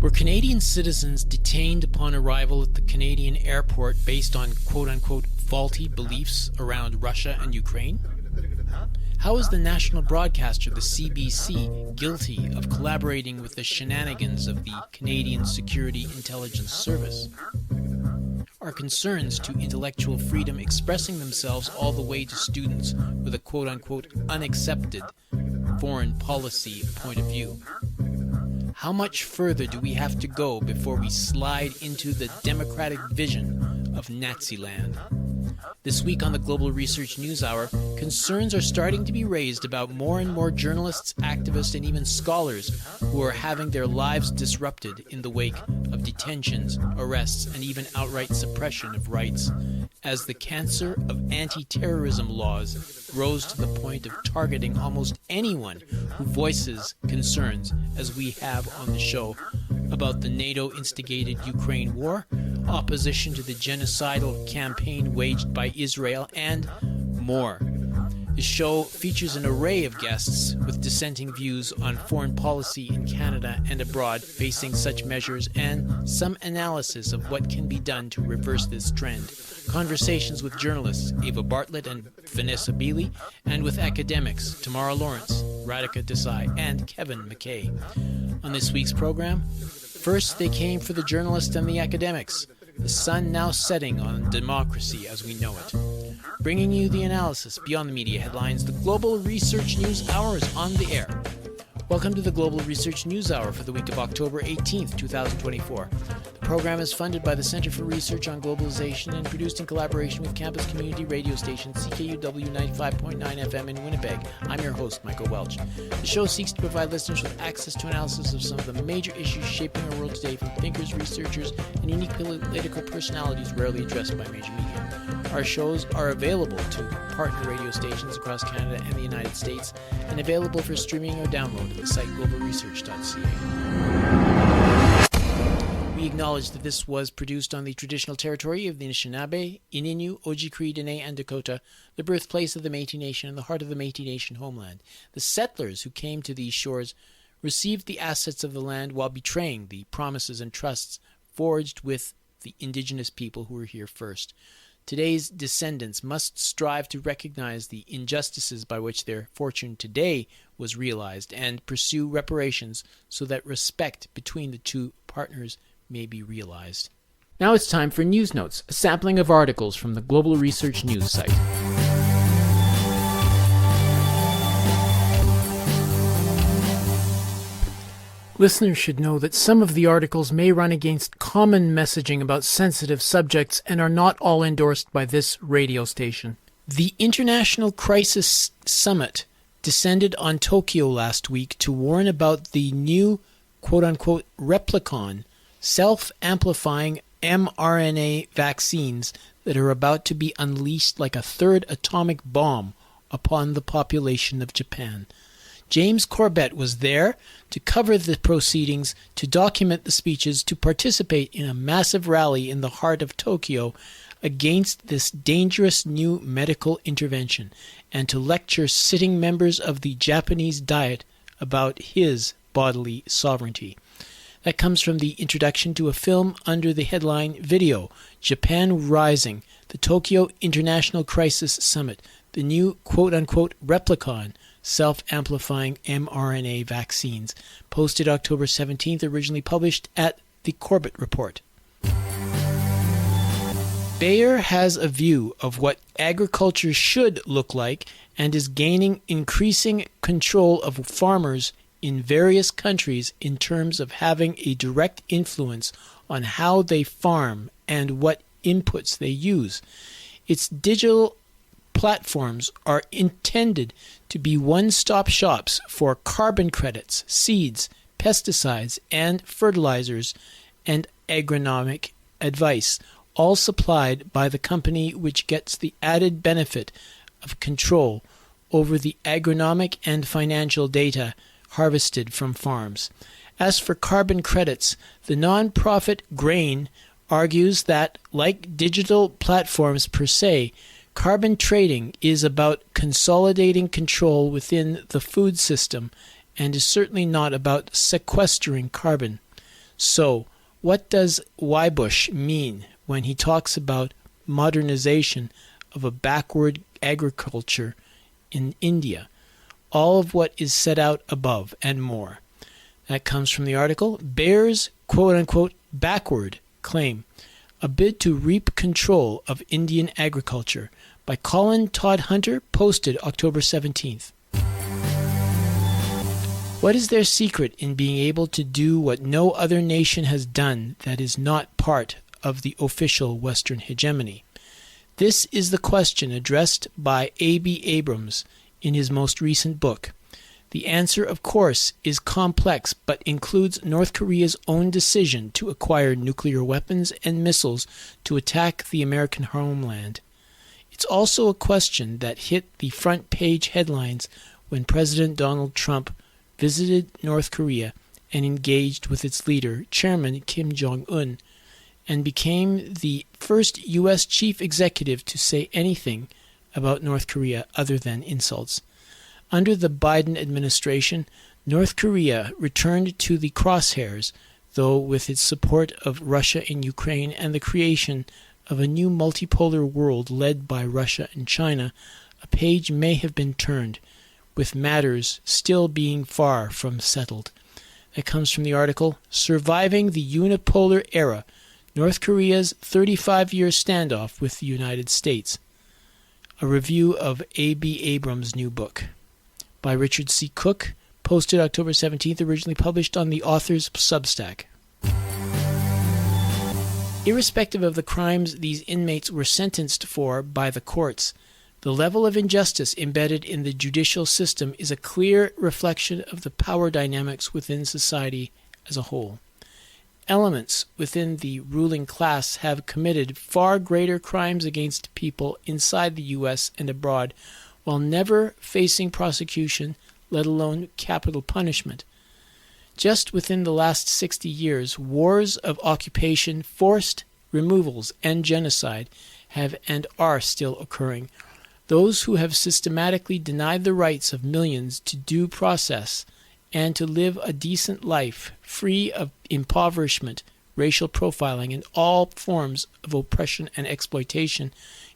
Were Canadian citizens detained upon arrival at the Canadian airport based on quote-unquote faulty beliefs around Russia and Ukraine? How is the national broadcaster, the CBC, guilty of collaborating with the shenanigans of the Canadian Security Intelligence Service? Are concerns to intellectual freedom expressing themselves all the way to students with a quote-unquote unaccepted foreign policy point of view? How much further do we have to go before we slide into the democratic vision of Naziland? This week on the Global Research News Hour, concerns are starting to be raised about more and more journalists, activists, and even scholars who are having their lives disrupted in the wake of detentions, arrests, and even outright suppression of rights, as the cancer of anti-terrorism laws grows to the point of targeting almost anyone who voices concerns, as we have on the show, about the NATO-instigated Ukraine war, opposition to the genocidal campaign waged by Israel, and more. The show features an array of guests with dissenting views on foreign policy in Canada and abroad facing such measures, and some analysis of what can be done to reverse this trend. Conversations with journalists Ava Bartlett and Vanessa Beeley, and with academics Tamara Lawrence, Radhika Desai, and Kevin MacKay. On this week's program, first they came for the journalists and the academics, the sun now setting on democracy as we know it. Bringing you the analysis beyond the media headlines, the Global Research News Hour is on the air. Welcome to the Global Research News Hour for the week of October 18th, 2024. The program is funded by the Center for Research on Globalization and produced in collaboration with campus community radio station CKUW 95.9 FM in Winnipeg. I'm your host, Michael Welch. The show seeks to provide listeners with access to analysis of some of the major issues shaping our world today from thinkers, researchers, and unique political personalities rarely addressed by major media. Our shows are available to partner radio stations across Canada and the United States, and available for streaming or download at the site globalresearch.ca. We acknowledge that this was produced on the traditional territory of the Anishinaabe, Ininu, Ojibwe, Dene, and Dakota, the birthplace of the Métis Nation and the heart of the Métis Nation homeland. The settlers who came to these shores received the assets of the land while betraying the promises and trusts forged with the indigenous people who were here first. Today's descendants must strive to recognize the injustices by which their fortune today was realized and pursue reparations so that respect between the two partners may be realized. Now it's time for News Notes, a sampling of articles from the Global Research News site. Listeners should know that some of the articles may run against common messaging about sensitive subjects and are not all endorsed by this radio station. The International Crisis Summit descended on Tokyo last week to warn about the new quote-unquote replicon, self-amplifying mRNA vaccines that are about to be unleashed like a third atomic bomb upon the population of Japan. James Corbett was there to cover the proceedings, to document the speeches, to participate in a massive rally in the heart of Tokyo against this dangerous new medical intervention, and to lecture sitting members of the Japanese Diet about his bodily sovereignty. That comes from the introduction to a film under the headline Video, Japan Rising, the Tokyo International Crisis Summit, the new quote-unquote replicon, self-amplifying mRNA vaccines, posted October 17th, originally published at the Corbett Report. Bayer has a view of what agriculture should look like and is gaining increasing control of farmers in various countries in terms of having a direct influence on how they farm and what inputs they use. Its digital platforms are intended to be one-stop shops for carbon credits, seeds, pesticides, and fertilizers, and agronomic advice, all supplied by the company which gets the added benefit of control over the agronomic and financial data harvested from farms. As for carbon credits, the non-profit Grain argues that, like digital platforms per se, carbon trading is about consolidating control within the food system and is certainly not about sequestering carbon. So, what does Wybush mean when he talks about modernization of a backward agriculture in India? All of what is set out above and more. That comes from the article Bears quote-unquote backward claim, a bid to reap control of Indian agriculture by Colin Todd Hunter, posted October 17th. What is their secret in being able to do what no other nation has done that is not part of the official Western hegemony? This is the question addressed by A.B. Abrams in his most recent book. The answer, of course, is complex, but includes North Korea's own decision to acquire nuclear weapons and missiles to attack the American homeland. It's also a question that hit the front page headlines when President Donald Trump visited North Korea and engaged with its leader, Chairman Kim Jong-un, and became the first U.S. chief executive to say anything about North Korea other than insults. Under the Biden administration, North Korea returned to the crosshairs, though with its support of Russia and Ukraine and the creation of a new multipolar world led by Russia and China, a page may have been turned, with matters still being far from settled. That comes from the article Surviving the Unipolar Era, North Korea's 35-year standoff with the United States. A review of A.B. Abrams' new book. By Richard C. Cook, posted October 17th, originally published on the author's Substack. Irrespective of the crimes these inmates were sentenced for by the courts, the level of injustice embedded in the judicial system is a clear reflection of the power dynamics within society as a whole. Elements within the ruling class have committed far greater crimes against people inside the U.S. and abroad while never facing prosecution, let alone capital punishment. Just within the last 60 years, wars of occupation, forced removals, and genocide have and are still occurring. Those who have systematically denied the rights of millions to due process and to live a decent life, free of impoverishment, racial profiling, and all forms of oppression and exploitation,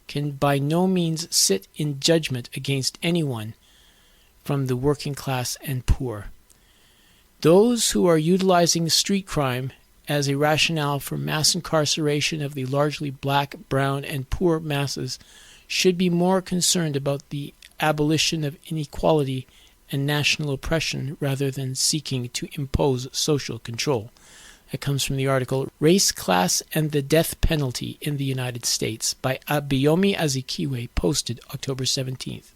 can by no means sit in judgment against anyone from the working class and poor. Those who are utilizing street crime as a rationale for mass incarceration of the largely black, brown, and poor masses should be more concerned about the abolition of inequality and national oppression rather than seeking to impose social control. That comes from the article Race, Class, and the Death Penalty in the United States by Abayomi Azikiwe, posted October 17th.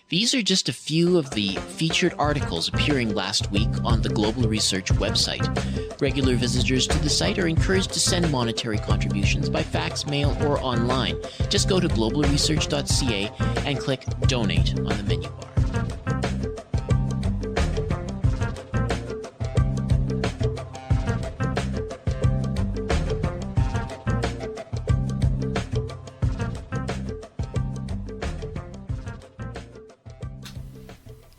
These are just a few of the featured articles appearing last week on the Global Research website. Regular visitors to the site are encouraged to send monetary contributions by fax, mail, or online. Just go to globalresearch.ca and click Donate on the menu bar.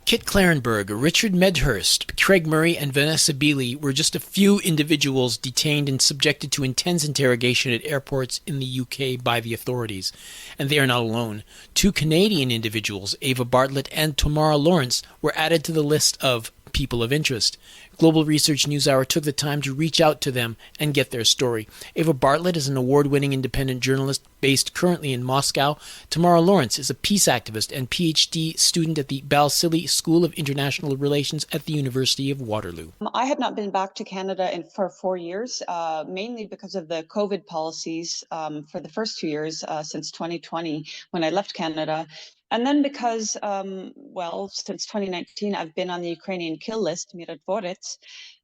Kit Clarenberg, Richard Medhurst, Craig Murray, and Vanessa Beeley were just a few individuals detained and subjected to intense interrogation at airports in the UK by the authorities. And they are not alone. Two Canadian individuals, Ava Bartlett and Tamara Lawrence, were added to the list of people of interest. Global Research NewsHour took the time to reach out to them and get their story. Ava Bartlett is an award-winning independent journalist based currently in Moscow. Tamara Lawrence is a peace activist and PhD student at the Balsillie School of International Relations at the University of Waterloo. I had not been back to Canada for 4 years, mainly because of the COVID policies for the first 2 years since 2020 when I left Canada. And then because, since 2019, I've been on the Ukrainian kill list, eroded.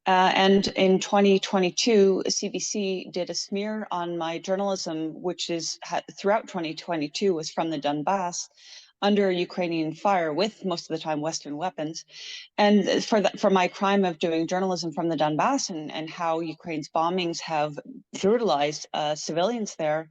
And in 2022, CBC did a smear on my journalism, which is throughout 2022 was from the Donbass under Ukrainian fire with most of the time Western weapons. And for my crime of doing journalism from the Donbass and how Ukraine's bombings have brutalized civilians there,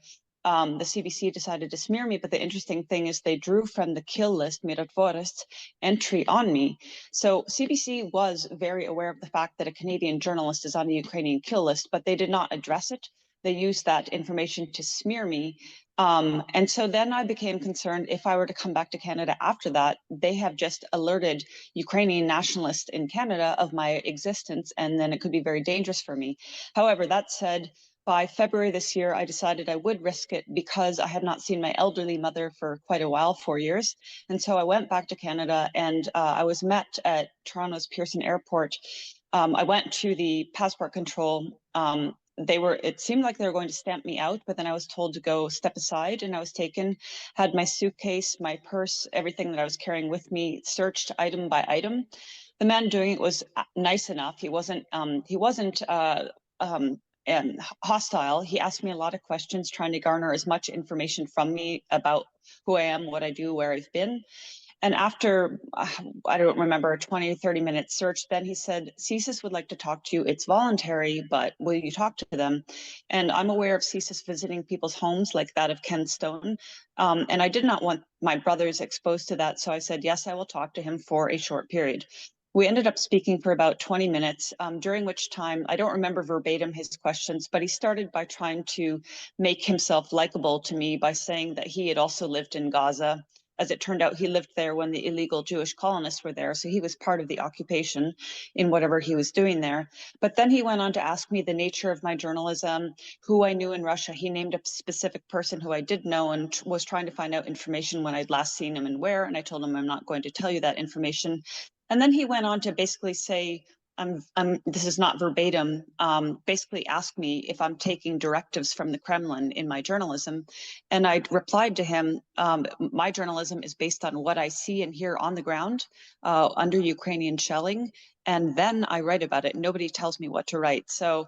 the CBC decided to smear me. But the interesting thing is they drew from the kill list, Miradvorist, entry on me. So CBC was very aware of the fact that a Canadian journalist is on the Ukrainian kill list, but they did not address it. They used that information to smear me. And so then I became concerned if I were to come back to Canada after that, they have just alerted Ukrainian nationalists in Canada of my existence, and then it could be very dangerous for me. However, that said, by February this year, I decided I would risk it because I had not seen my elderly mother for quite a while, 4 years. And so I went back to Canada, and I was met at Toronto's Pearson Airport. I went to the passport control. It seemed like they were going to stamp me out, but then I was told to go step aside, and I was taken, had my suitcase, my purse, everything that I was carrying with me searched item by item. The man doing it was nice enough. He wasn't hostile. He asked me a lot of questions, trying to garner as much information from me about who I am, what I do, where I've been. And after, I don't remember, a 20 or 30 minute search, then he said, CSIS would like to talk to you. It's voluntary, but will you talk to them? And I'm aware of CSIS visiting people's homes like that of Ken Stone. And I did not want my brothers exposed to that. So I said, yes, I will talk to him for a short period. We ended up speaking for about 20 minutes, during which time, I don't remember verbatim his questions, but he started by trying to make himself likable to me by saying that he had also lived in Gaza. As it turned out, he lived there when the illegal Jewish colonists were there, so he was part of the occupation in whatever he was doing there. But then he went on to ask me the nature of my journalism, who I knew in Russia. He named a specific person who I did know and was trying to find out information when I'd last seen him and where, and I told him I'm not going to tell you that information. And then he went on to basically say, this is not verbatim, basically asked me if I'm taking directives from the Kremlin in my journalism. And I replied to him, my journalism is based on what I see and hear on the ground under Ukrainian shelling. And then I write about it. Nobody tells me what to write. So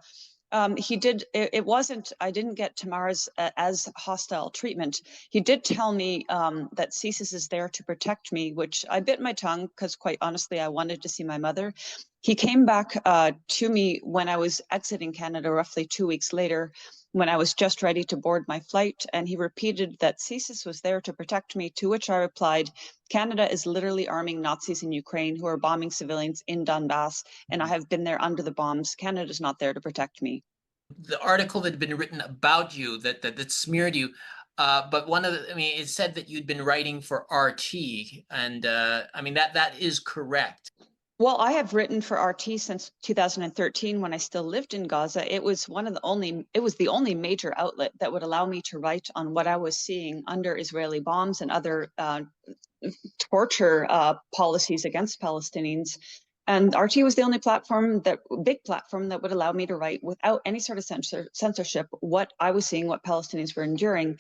he did, it wasn't, I didn't get Tamara's as hostile treatment. He did tell me that CSIS is there to protect me, which I bit my tongue because quite honestly, I wanted to see my mother. He came back to me when I was exiting Canada roughly 2 weeks later, when I was just ready to board my flight, and he repeated that CSIS was there to protect me, to which I replied, Canada is literally arming Nazis in Ukraine who are bombing civilians in Donbass, and I have been there under the bombs. Canada's not there to protect me. The article that had been written about you that smeared you, but it said that you'd been writing for RT, and that is correct. Well, I have written for RT since 2013 when I still lived in Gaza. It was the only major outlet that would allow me to write on what I was seeing under Israeli bombs and other torture policies against Palestinians. And RT was the only big platform that would allow me to write without any sort of censorship what I was seeing, what Palestinians were enduring.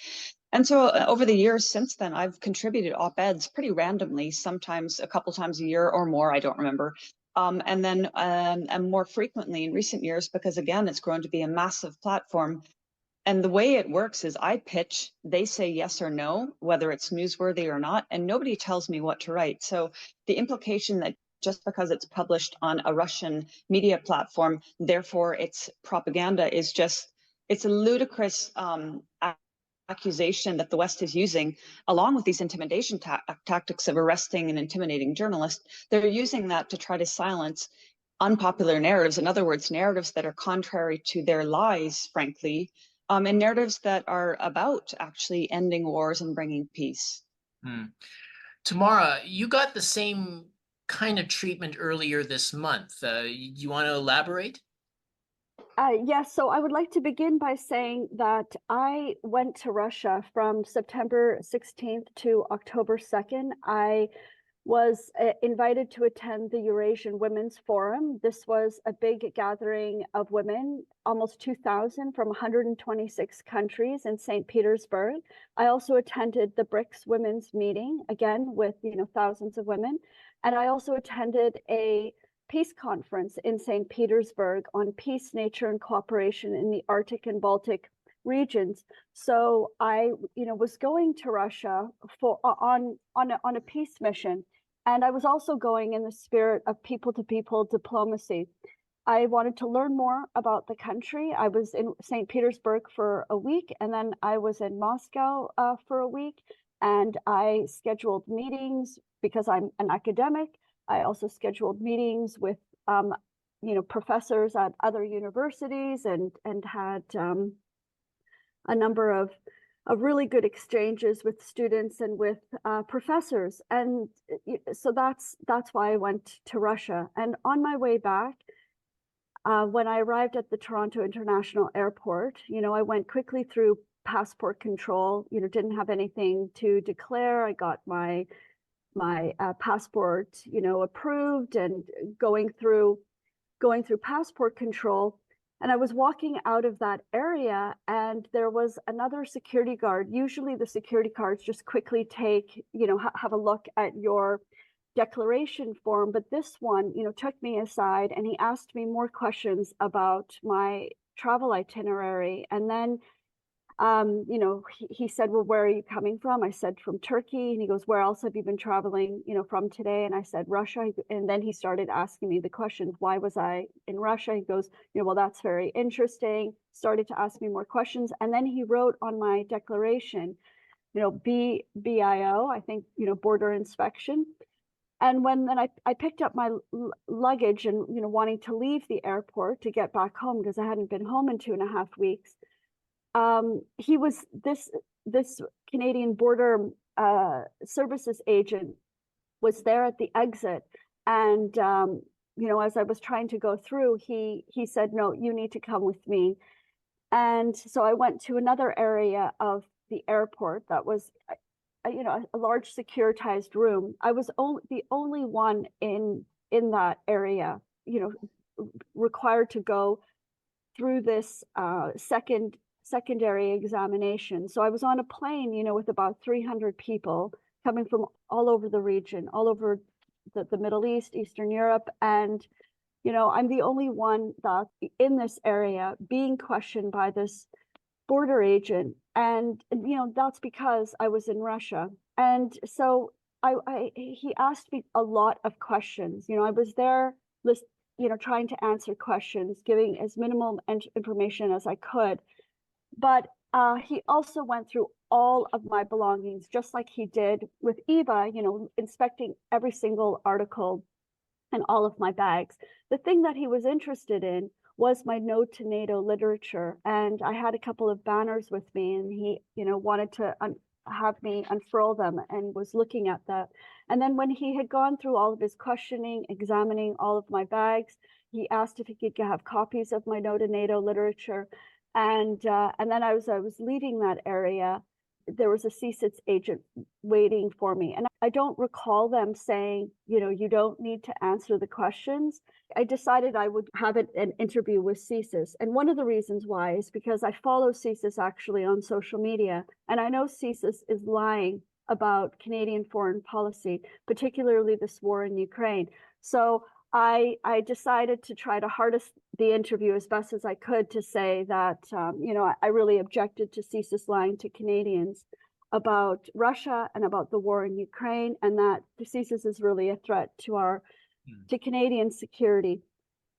And so over the years since then, I've contributed op-eds pretty randomly, sometimes a couple times a year or more, I don't remember. And then more frequently in recent years, because again, it's grown to be a massive platform. And the way it works is I pitch, they say yes or no, whether it's newsworthy or not, and nobody tells me what to write. So the implication that just because it's published on a Russian media platform, therefore it's propaganda is it's a ludicrous accusation that the West is using, along with these intimidation tactics of arresting and intimidating journalists. They're using that to try to silence unpopular narratives. In other words, narratives that are contrary to their lies, frankly, and narratives that are about actually ending wars and bringing peace. Tamara, you got the same kind of treatment earlier this month. You want to elaborate? Yes, so I would like to begin by saying that I went to Russia from September 16th to October 2nd. I was invited to attend the Eurasian Women's Forum. This was a big gathering of women, almost 2,000 from 126 countries in St. Petersburg. I also attended the BRICS Women's Meeting, again, with thousands of women. And I also attended a peace conference in St. Petersburg on peace, nature, and cooperation in the Arctic and Baltic regions. So I, was going to Russia on a peace mission, and I was also going in the spirit of people-to-people diplomacy. I wanted to learn more about the country. I was in St. Petersburg for a week, and then I was in Moscow for a week, and I scheduled meetings because I'm an academic. I also scheduled meetings with professors at other universities, and had a number of really good exchanges with students and with professors. And so that's why I went to Russia. And on my way back, when I arrived at the Toronto International Airport, I went quickly through passport control, didn't have anything to declare. I got my passport, approved, and going through passport control. And I was walking out of that area, and there was another security guard. Usually the security guards just quickly take, have a look at your declaration form. But this one, took me aside, and he asked me more questions about my travel itinerary. And then he said, well, where are you coming from? I said, from Turkey. And he goes, where else have you been traveling, from today? And I said, Russia. And then he started asking me the questions. Why was I in Russia? He goes, well, that's very interesting. Started to ask me more questions. And then he wrote on my declaration, BIO, I think, border inspection. And then I picked up my luggage and, wanting to leave the airport to get back home because I hadn't been home in 2.5 weeks. He was this Canadian border services agent was there at the exit, and as I was trying to go through, he said, no, you need to come with me. And so I went to another area of the airport that was a large securitized room. I was the only one in that area, required to go through this secondary examination. So I was on a plane, with about 300 people coming from all over the region, all over the Middle East, Eastern Europe. And, I'm the only one that in this area being questioned by this border agent. And, that's because I was in Russia. And so he asked me a lot of questions. I was there, trying to answer questions, giving as minimal information as I could. But he also went through all of my belongings, just like he did with Eva, inspecting every single article and all of my bags. The thing that he was interested in was my No to NATO literature. And I had a couple of banners with me, and he, wanted to have me unfurl them and was looking at that. And then when he had gone through all of his questioning, examining all of my bags, he asked if he could have copies of my No to NATO literature. And then I was leaving that area, there was a CSIS agent waiting for me. And I don't recall them saying, you don't need to answer the questions. I decided I would have an interview with CSIS. And one of the reasons why is because I follow CSIS actually on social media. And I know CSIS is lying about Canadian foreign policy, particularly this war in Ukraine. So I decided to try to harness the interview as best as I could to say that, I really objected to CSIS lying to Canadians about Russia and about the war in Ukraine, and that the CSIS is really a threat to to Canadian security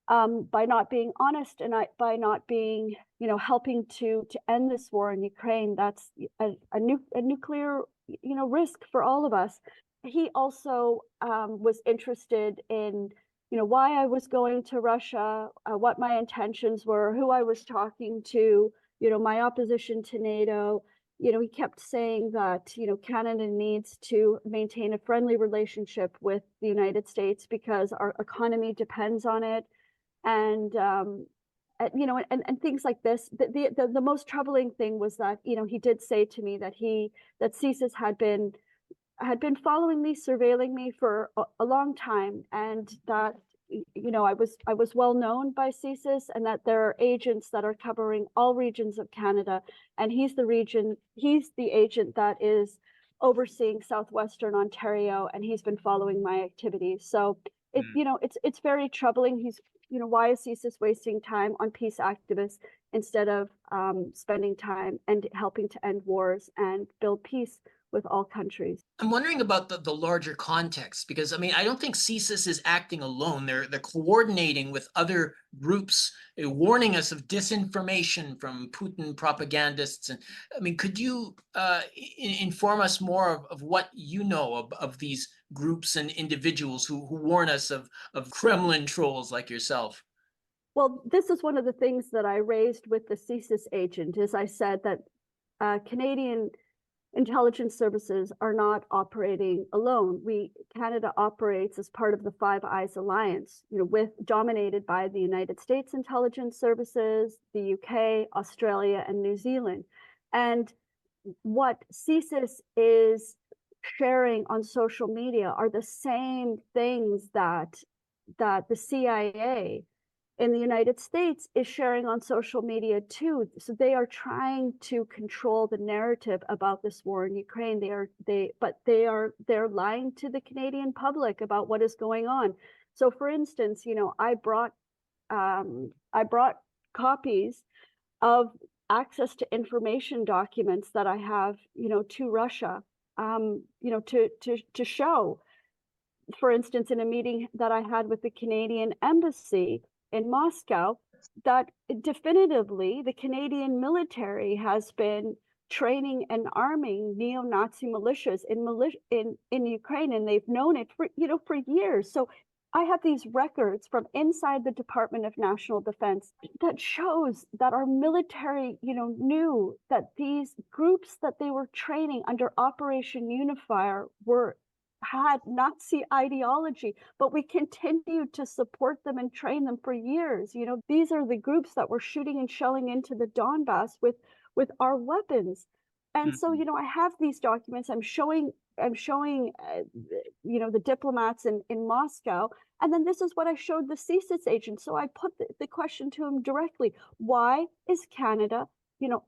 by not being honest and by not being, helping to end this war in Ukraine. That's a nuclear, risk for all of us. He also was interested in why I was going to Russia, what my intentions were, who I was talking to, my opposition to NATO. He kept saying that, Canada needs to maintain a friendly relationship with the United States because our economy depends on it. And, and things like this. The most troubling thing was that, he did say to me that that CSIS had been following me, surveilling me for a long time, and that I was well known by CSIS, and that there are agents that are covering all regions of Canada, and he's the agent that is overseeing southwestern Ontario, and he's been following my activities. So it's very troubling. Why is CSIS wasting time on peace activists instead of spending time and helping to end wars and build peace with all countries. I'm wondering about the larger context, because I mean, I don't think CSIS is acting alone. They're coordinating with other groups, warning us of disinformation from Putin propagandists. And I mean, could you inform us more of what you know of these groups and individuals who warn us of Kremlin trolls like yourself? Well, this is one of the things that I raised with the CSIS agent, is I said that Canadian intelligence services are not operating alone. Canada operates as part of the Five Eyes Alliance, dominated by the United States intelligence services, the UK, Australia, and New Zealand. And what CSIS is sharing on social media are the same things that the CIA in the United States is sharing on social media too. So they are trying to control the narrative about this war in Ukraine. They're lying to the Canadian public about what is going on. So for instance, I brought copies of access to information documents that I have, to Russia, to show. For instance, in a meeting that I had with the Canadian embassy in Moscow, that definitively the Canadian military has been training and arming neo-Nazi militias in Ukraine, and they've known it for years. So I have these records from inside the Department of National Defense that shows that our military, knew that these groups that they were training under Operation Unifier had Nazi ideology, but we continued to support them and train them for years. These are the groups that were shooting and shelling into the Donbass with our weapons. And so, I have these documents. I'm showing the diplomats in Moscow. And then this is what I showed the CSIS agent. So I put the question to him directly: why is Canada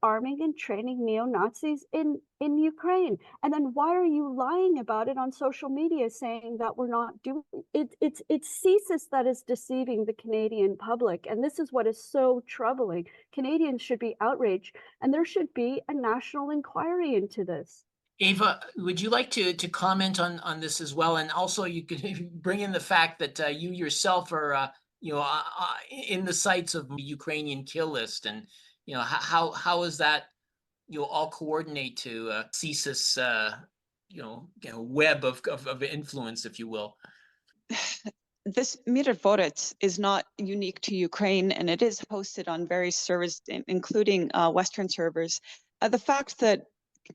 arming and training neo-Nazis in Ukraine? And then why are you lying about it on social media, saying that we're not doing it? It's CSIS that is deceiving the Canadian public. And this is what is so troubling. Canadians should be outraged, and there should be a national inquiry into this. Ava, would you like to comment on this as well? And also, you could bring in the fact that you yourself are in the sights of the Ukrainian kill list, and how is that all coordinate to CSIS web of influence, if you will? This eroded is not unique to Ukraine, and it is hosted on various servers, including Western servers. The fact that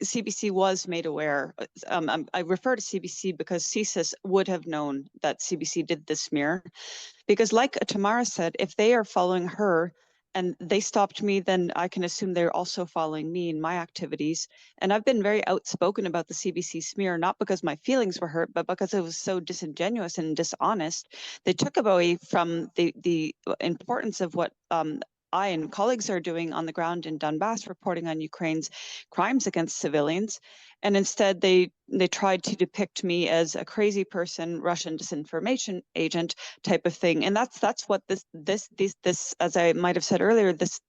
CBC was made aware, I refer to CBC because CSIS would have known that CBC did this smear, because like Tamara said, if they are following her and they stopped me, then I can assume they're also following me in my activities. And I've been very outspoken about the CBC smear, not because my feelings were hurt, but because it was so disingenuous and dishonest. They took away from the importance of what I and colleagues are doing on the ground in Donbass, reporting on Ukraine's crimes against civilians. And instead, they tried to depict me as a crazy person, Russian disinformation agent type of thing. And that's what this, as I might have said earlier, this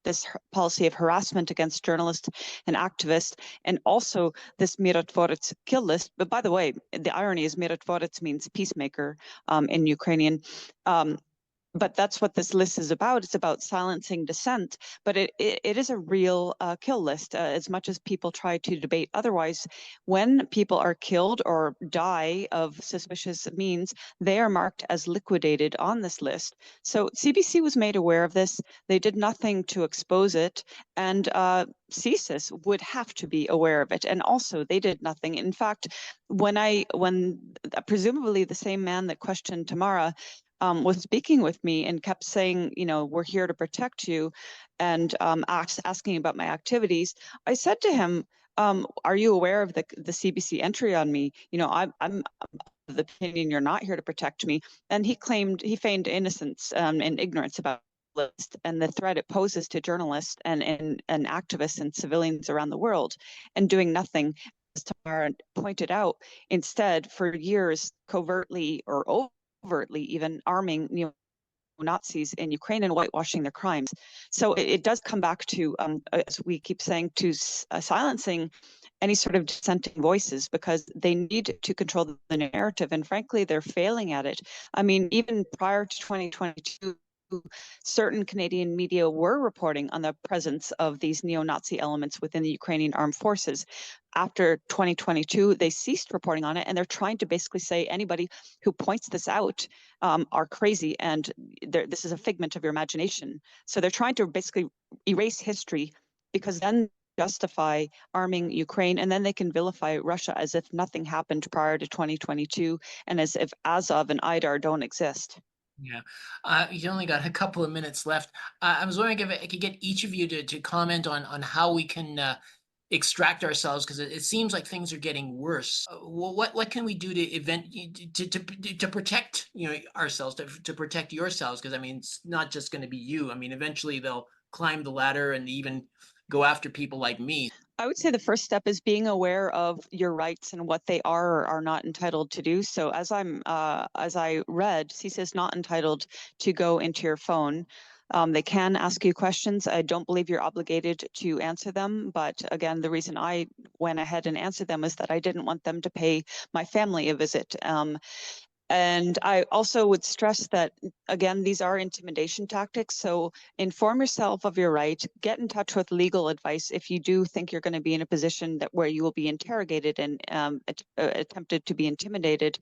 policy of harassment against journalists and activists, and also this mirotvorets kill list. But by the way, the irony is mirotvorets means peacemaker in Ukrainian. But that's what this list is about. It's about silencing dissent, but it is a real kill list, as much as people try to debate otherwise. When people are killed or die of suspicious means, they are marked as liquidated on this list. So CBC was made aware of this. They did nothing to expose it, and CSIS would have to be aware of it. And also, they did nothing. In fact, when presumably the same man that questioned Tamara was speaking with me and kept saying, we're here to protect you, and asking about my activities, I said to him, are you aware of the CBC entry on me? I'm of the opinion you're not here to protect me. And he feigned innocence and ignorance about list and the threat it poses to journalists and activists and civilians around the world, and doing nothing, as Tamara pointed out. Instead, for years, covertly or overtly even arming Nazis in Ukraine and whitewashing their crimes. So it does come back to, as we keep saying, to silencing any sort of dissenting voices, because they need to control the narrative. And frankly, they're failing at it. I mean, even prior to 2022, certain Canadian media were reporting on the presence of these neo-Nazi elements within the Ukrainian armed forces. After 2022, they ceased reporting on it, and they're trying to basically say anybody who points this out are crazy, and this is a figment of your imagination. So they're trying to basically erase history, because then justify arming Ukraine, and then they can vilify Russia as if nothing happened prior to 2022, and as if Azov and Idar don't exist. Yeah, you only got a couple of minutes left. I was wondering if I could get each of you to comment on how we can extract ourselves, because it seems like things are getting worse. What can we do to protect ourselves, to protect yourselves? Because I mean, it's not just going to be you. I mean, eventually they'll climb the ladder and even go after people like me. I would say the first step is being aware of your rights and what they are or are not entitled to do. So as I read, CISA is not entitled to go into your phone. They can ask you questions. I don't believe you're obligated to answer them. But again, the reason I went ahead and answered them is that I didn't want them to pay my family a visit. And I also would stress that, again, these are intimidation tactics. So inform yourself of your right, get in touch with legal advice if you do think you're going to be in a position where you will be interrogated and attempted to be intimidated.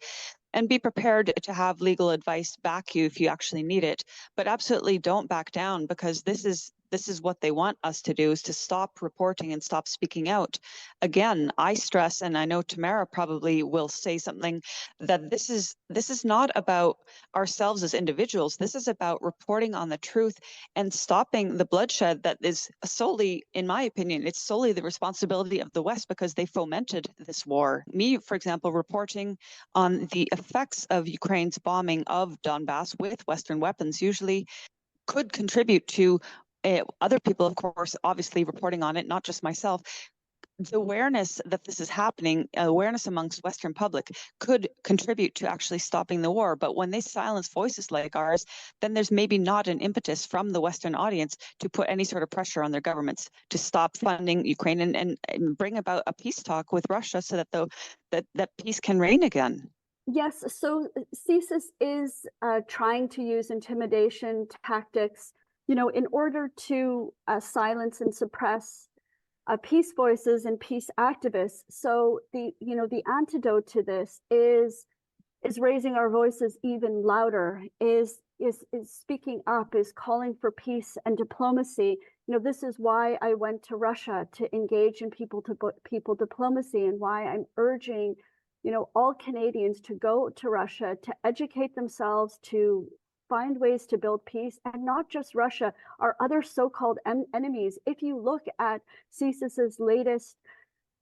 And be prepared to have legal advice back you if you actually need it. But absolutely don't back down, because this is what they want us to do, is to stop reporting and stop speaking out. Again, I stress, and I know Tamara probably will say something, that this is not about ourselves as individuals. This is about reporting on the truth and stopping the bloodshed that is solely, in my opinion, it's solely the responsibility of the West, because they fomented this war. Me, for example, reporting on the effects of Ukraine's bombing of Donbass with Western weapons usually could contribute to other people, of course, obviously reporting on it, not just myself. The awareness that this is happening, awareness amongst Western public, could contribute to actually stopping the war. But when they silence voices like ours, then there's maybe not an impetus from the Western audience to put any sort of pressure on their governments to stop funding Ukraine and bring about a peace talk with Russia, so that that peace can reign again. Yes, so CSIS is trying to use intimidation tactics, in order to silence and suppress peace voices and peace activists. So the antidote to this is raising our voices even louder, is speaking up, is calling for peace and diplomacy. This is why I went to Russia, to engage in people diplomacy, and why I'm urging all Canadians to go to Russia, to educate themselves, to find ways to build peace, and not just Russia, our other so-called enemies. If you look at CSIS's latest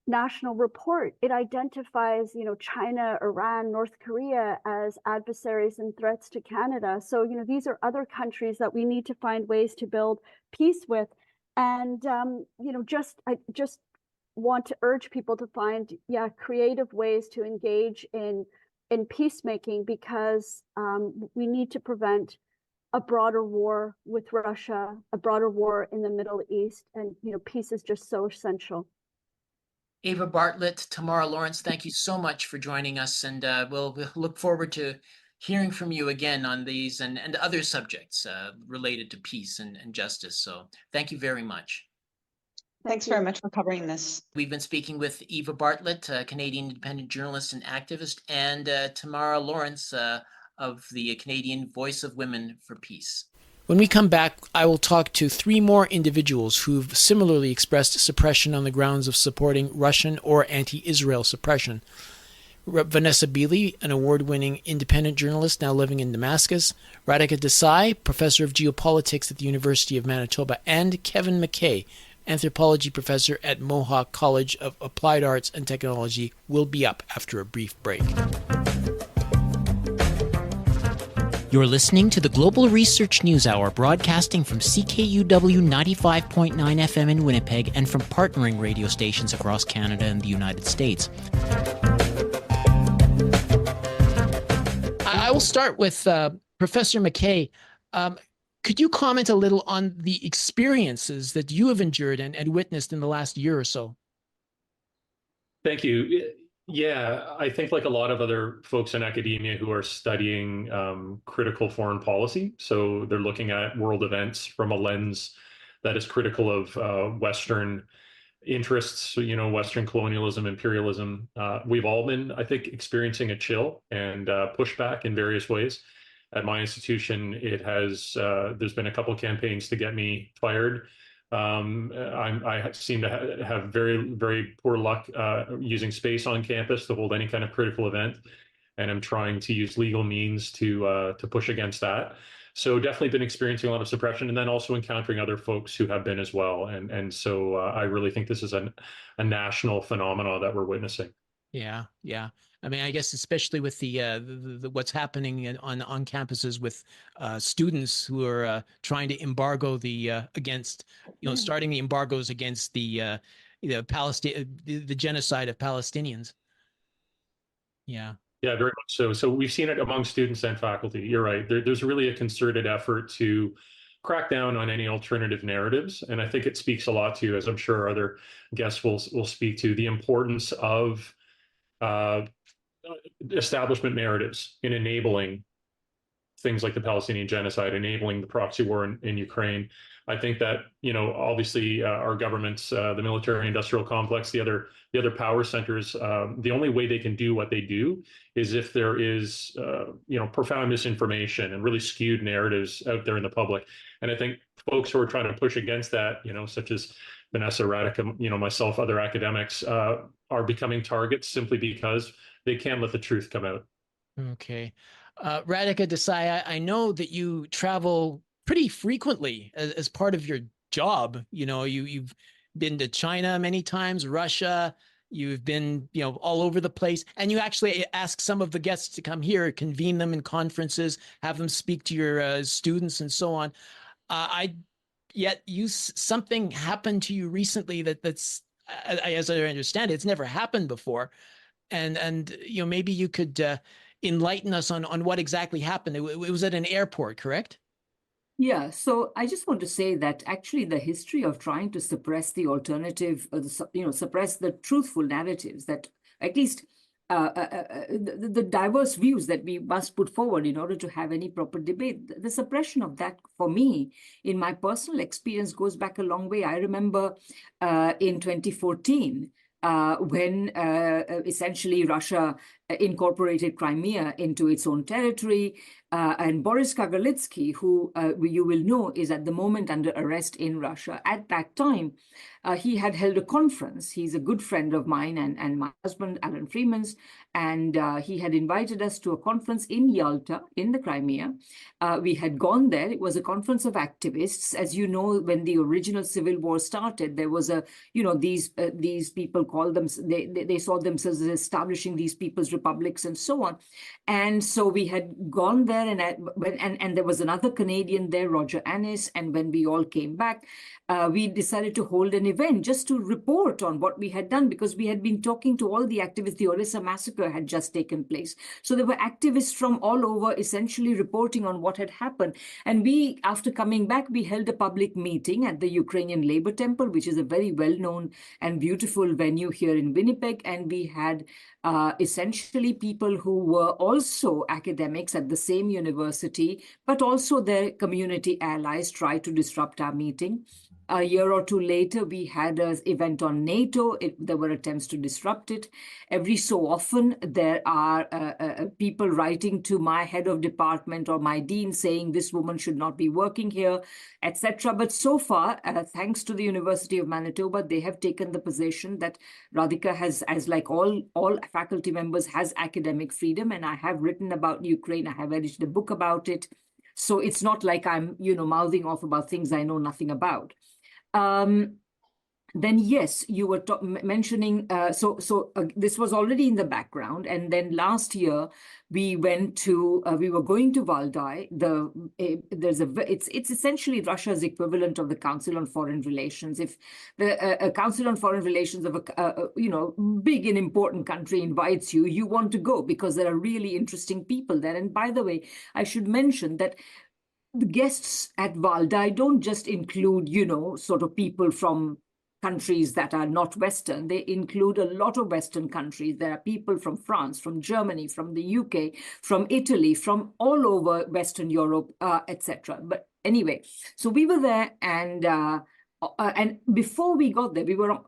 national report, it identifies, China, Iran, North Korea as adversaries and threats to Canada. So, these are other countries that we need to find ways to build peace with. And, I just want to urge people to find, creative ways to engage in peacemaking, because we need to prevent a broader war with Russia, a broader war in the Middle East, and peace is just so essential. Eva Bartlett, Tamara Lawrence, thank you so much for joining us, and we'll look forward to hearing from you again on these and other subjects related to peace and justice. So thank you very much. Thanks very much for covering this. We've been speaking with Eva Bartlett, a Canadian independent journalist and activist, and Tamara Lawrence of the Canadian Voice of Women for Peace. When we come back, I will talk to 3 more individuals who've similarly expressed suppression on the grounds of supporting Russian or anti-Israel suppression. Vanessa Beeley, an award-winning independent journalist now living in Damascus, Radhika Desai, professor of geopolitics at the University of Manitoba, and Kevin MacKay, anthropology professor at Mohawk College of Applied Arts and Technology, will be up after a brief break. You're listening to the Global Research News Hour, broadcasting from CKUW 95.9 FM in Winnipeg and from partnering radio stations across Canada and the United States. I will start with Professor MacKay. Could you comment a little on the experiences that you have endured and witnessed in the last year or so? Thank you. Yeah, I think like a lot of other folks in academia who are studying critical foreign policy, so they're looking at world events from a lens that is critical of Western interests, Western colonialism, imperialism. We've all been, I think, experiencing a chill and pushback in various ways. At my institution, there's been a couple of campaigns to get me fired. I seem to have very, very poor luck using space on campus to hold any kind of critical event, and I'm trying to use legal means to push against that. So definitely been experiencing a lot of suppression, and then also encountering other folks who have been as well. And so I really think this is a national phenomenon that we're witnessing. Yeah, yeah. I mean, I guess especially with the what's happening on campuses with students who are trying to embargo against, starting the embargoes against the genocide of Palestinians. Yeah. Yeah, very much so. So we've seen it among students and faculty. You're right. There's really a concerted effort to crack down on any alternative narratives. And I think it speaks a lot to, as I'm sure other guests will speak to, the importance of establishment narratives in enabling things like the Palestinian genocide, enabling the proxy war in Ukraine. I think that, obviously our governments, the military industrial complex, the other power centers, the only way they can do what they do is if there is, profound misinformation and really skewed narratives out there in the public. And I think folks who are trying to push against that, such as Vanessa Radica, myself, other academics, are becoming targets simply because they can't let the truth come out. Okay. Radhika Desai, I know that you travel pretty frequently as part of your job. You've been to China many times, Russia, you've been, all over the place. And you actually ask some of the guests to come here, convene them in conferences, have them speak to your students and so on. Something happened to you recently that's, as I understand it, it's never happened before. And maybe you could enlighten us on what exactly happened. It was at an airport, correct? Yeah, so I just want to say that actually the history of trying to suppress the alternative, suppress the truthful narratives, that at least the diverse views that we must put forward in order to have any proper debate, the suppression of that, for me, in my personal experience, goes back a long way. I remember in 2014, when essentially Russia incorporated Crimea into its own territory. And Boris Kagarlitsky, who you will know is at the moment under arrest in Russia, at that time, he had held a conference. He's a good friend of mine and my husband, Alan Freeman's, and he had invited us to a conference in Yalta, in the Crimea. We had gone there. It was a conference of activists. As you know, when the original civil war started, there was these people called them, they saw themselves as establishing these people's republics and so on. And so we had gone there, and there was another Canadian there, Roger Annis, and when we all came back, we decided to hold an event just to report on what we had done, because we had been talking to all the activists. The Orissa massacre had just taken place. So there were activists from all over essentially reporting on what had happened. And we, after coming back, we held a public meeting at the Ukrainian Labor Temple, which is a very well-known and beautiful venue here in Winnipeg. And we had essentially people who were also academics at the same university, but also their community allies try to disrupt our meeting. A year or two later, we had an event on NATO. There were attempts to disrupt it. Every so often, there are people writing to my head of department or my dean saying this woman should not be working here, etc. But so far, thanks to the University of Manitoba, they have taken the position that Radhika has, as like all faculty members, has academic freedom. And I have written about Ukraine. I have edited a book about it. So it's not like I'm, mouthing off about things I know nothing about. Then yes, you were mentioning, this was already in the background. And then last year, we went to, we were going to Valdai. It's essentially Russia's equivalent of the Council on Foreign Relations. If the Council on Foreign Relations of a big and important country invites you, you want to go because there are really interesting people there. And by the way, I should mention that the guests at Valdai don't just include, sort of people from countries that are not Western. They include a lot of Western countries. There are people from France, from Germany, from the UK, from Italy, from all over Western Europe, etc. But anyway, so we were there, and before we got there,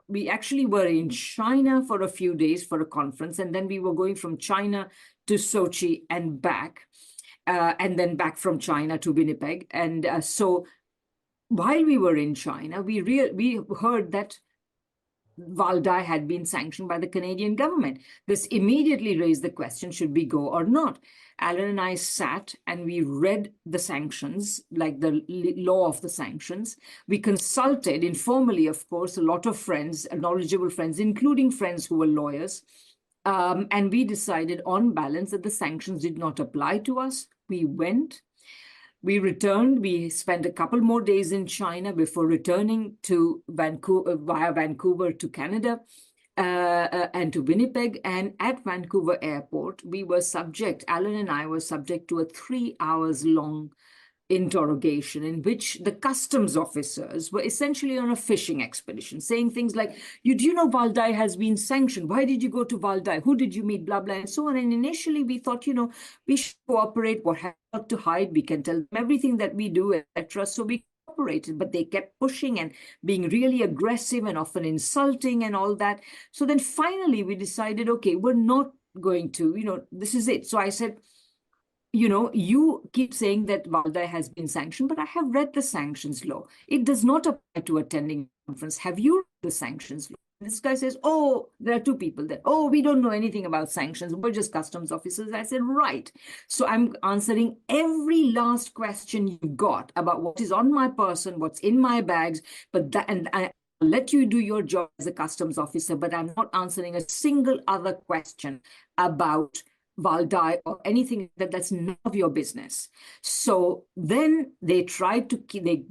we actually were in China for a few days for a conference, and then we were going from China to Sochi and back, and then back from China to Winnipeg. And so while we were in China, we heard that Valdai had been sanctioned by the Canadian government. This immediately raised the question, should we go or not? Alan and I sat and we read the sanctions, like the law of the sanctions. We consulted informally, of course, a lot of friends, knowledgeable friends, including friends who were lawyers. And we decided on balance that the sanctions did not apply to us. We went. We returned. We spent a couple more days in China before returning to Vancouver, via Vancouver to Canada and to Winnipeg. And at Vancouver Airport, Alan and I were subject to a 3 hours long interrogation in which the customs officers were essentially on a fishing expedition, saying things like, do you know Valdai has been sanctioned? Why did you go to Valdai? Who did you meet? Blah, blah, and so on. And initially we thought, we should cooperate. What have we got to hide? We can tell them everything that we do, etc. So we cooperated, but they kept pushing and being really aggressive and often insulting and all that. So then finally we decided, okay, we're not going to, this is it. So I said, you keep saying that Valdai has been sanctioned, but I have read the sanctions law. It does not apply to attending conference. Have you read the sanctions law? This guy says, oh, there are two people there. Oh, we don't know anything about sanctions. We're just customs officers. I said, right. So I'm answering every last question you got about what is on my person, what's in my bags, and I let you do your job as a customs officer, but I'm not answering a single other question about Valdai or anything that's none of your business. So then they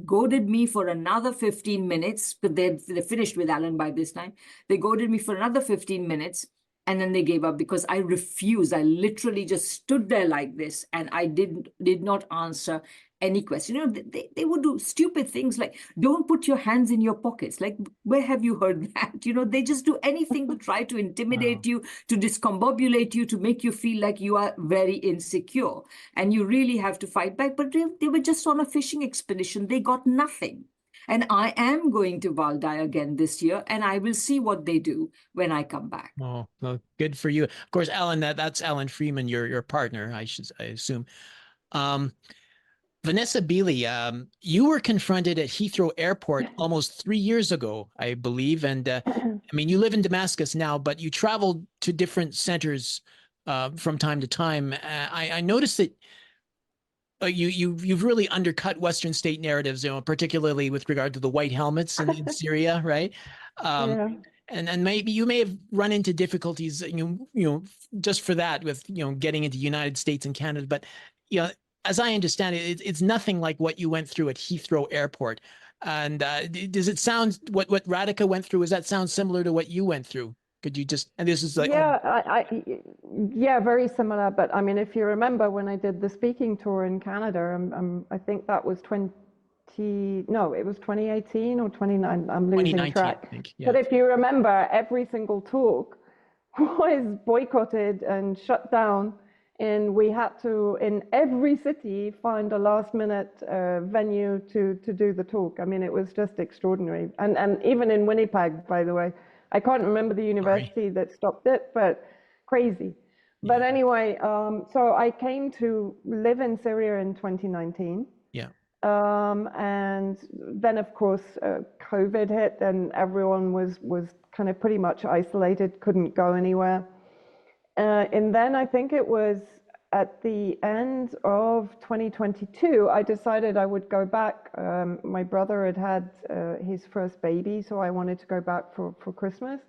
goaded me for another 15 minutes, but they finished with Alan by this time. They goaded me for another 15 minutes, and then they gave up because I refused. I literally just stood there like this, and I did not answer any question. They would do stupid things like, don't put your hands in your pockets. Like, where have you heard that? They just do anything to try to intimidate you, to discombobulate you, to make you feel like you are very insecure. And you really have to fight back. But they were just on a fishing expedition. They got nothing. And I am going to Valdai again this year, and I will see what they do when I come back. Oh, well, good for you. Of course, Alan, that's Alan Freeman, your partner, I assume. Vanessa Beeley, you were confronted at Heathrow Airport almost 3 years ago, I believe. And you live in Damascus now, but you traveled to different centers from time to time. I noticed that you've really undercut Western state narratives, particularly with regard to the white helmets in Syria, right? Yeah. And maybe you may have run into difficulties, just for that with, getting into the United States and Canada. But, as I understand it, it's nothing like what you went through at Heathrow Airport. And does it sound, what Radhika went through, does that sound similar to what you went through? Could you just, and this is like... Yeah, very similar. But I mean, if you remember when I did the speaking tour in Canada, I think that was 2018 or 2019. I'm losing track. I think, yeah. But if you remember, every single talk was boycotted and shut down. And we had to, in every city, find a last-minute venue to do the talk. I mean, it was just extraordinary. And even in Winnipeg, by the way, I can't remember the university that stopped it, but crazy. Yeah. But anyway, so I came to live in Syria in 2019. Yeah. And then, of course, COVID hit, and everyone was kind of pretty much isolated, couldn't go anywhere. And then I think it was at the end of 2022, I decided I would go back. My brother had his first baby, so I wanted to go back for Christmas.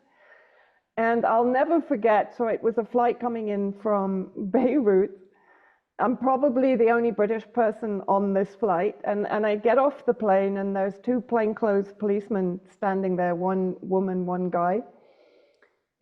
And I'll never forget, so it was a flight coming in from Beirut. I'm probably the only British person on this flight. And I get off the plane, and there's two plainclothes policemen standing there, one woman, one guy.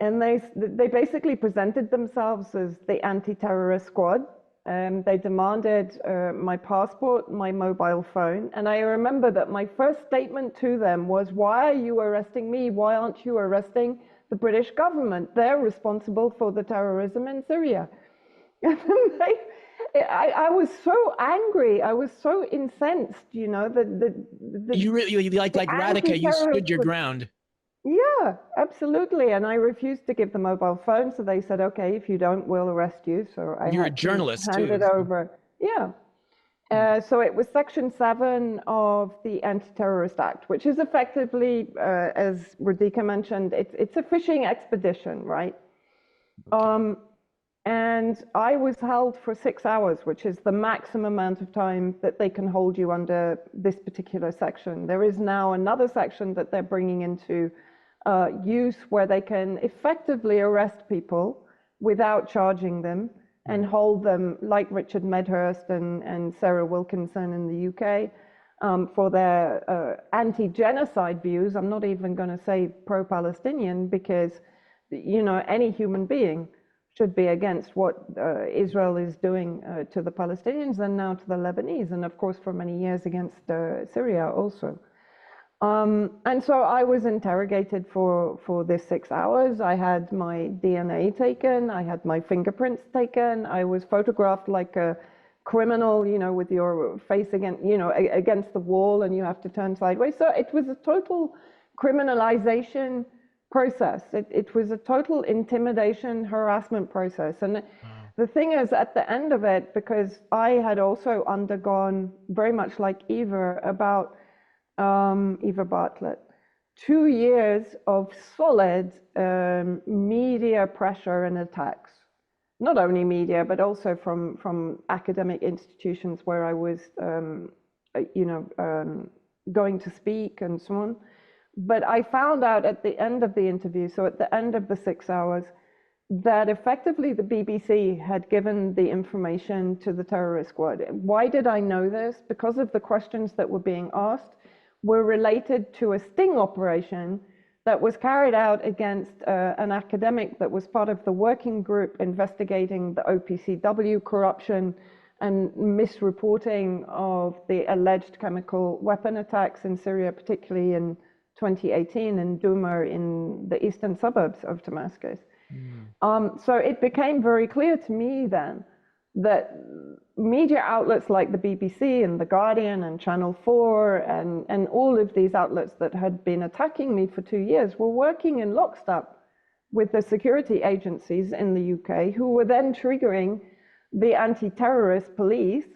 And they basically presented themselves as the anti-terrorist squad. They demanded my passport, my mobile phone. And I remember that my first statement to them was, why are you arresting me? Why aren't you arresting the British government? They're responsible for the terrorism in Syria. And I was so angry. I was so incensed, you know, you really, like Radhika, you stood your ground. Yeah, absolutely. And I refused to give the mobile phone. So they said, okay, if you don't, we'll arrest you. So I You're a had journalist to hand too. it over. Yeah. So it was Section 7 of the Anti-Terrorist Act, which is effectively, as Radhika mentioned, it's a fishing expedition, right? Okay. And I was held for 6 hours, which is the maximum amount of time that they can hold you under this particular section. There is now another section that they're bringing into use where they can effectively arrest people without charging them and hold them, like Richard Medhurst and Sarah Wilkinson in the UK, for their anti-genocide views. I'm not even going to say pro-Palestinian because, you know, any human being should be against what Israel is doing to the Palestinians and now to the Lebanese, and of course for many years against Syria also. And so I was interrogated for this 6 hours. I had my DNA taken, I had my fingerprints taken, I was photographed like a criminal, you know, with your face against, you know, against the wall and you have to turn sideways. So it was a total criminalization process. It was a total intimidation, harassment process. And the thing is, at the end of it, because I had also undergone, very much like Eva, about Eva Bartlett, 2 years of solid media pressure and attacks. Not only media, but also from academic institutions where I was, you know, going to speak and so on. But I found out at the end of the interview, so at the end of the 6 hours, that effectively the BBC had given the information to the terrorist squad. Why did I know this? Because of the questions that were being asked were related to a sting operation that was carried out against an academic that was part of the working group investigating the OPCW corruption and misreporting of the alleged chemical weapon attacks in Syria, particularly in 2018 in Douma in the eastern suburbs of Damascus. So it became very clear to me then that media outlets like the BBC and The Guardian and Channel 4 and all of these outlets that had been attacking me for 2 years were working in lockstep with the security agencies in the UK, who were then triggering the anti-terrorist police.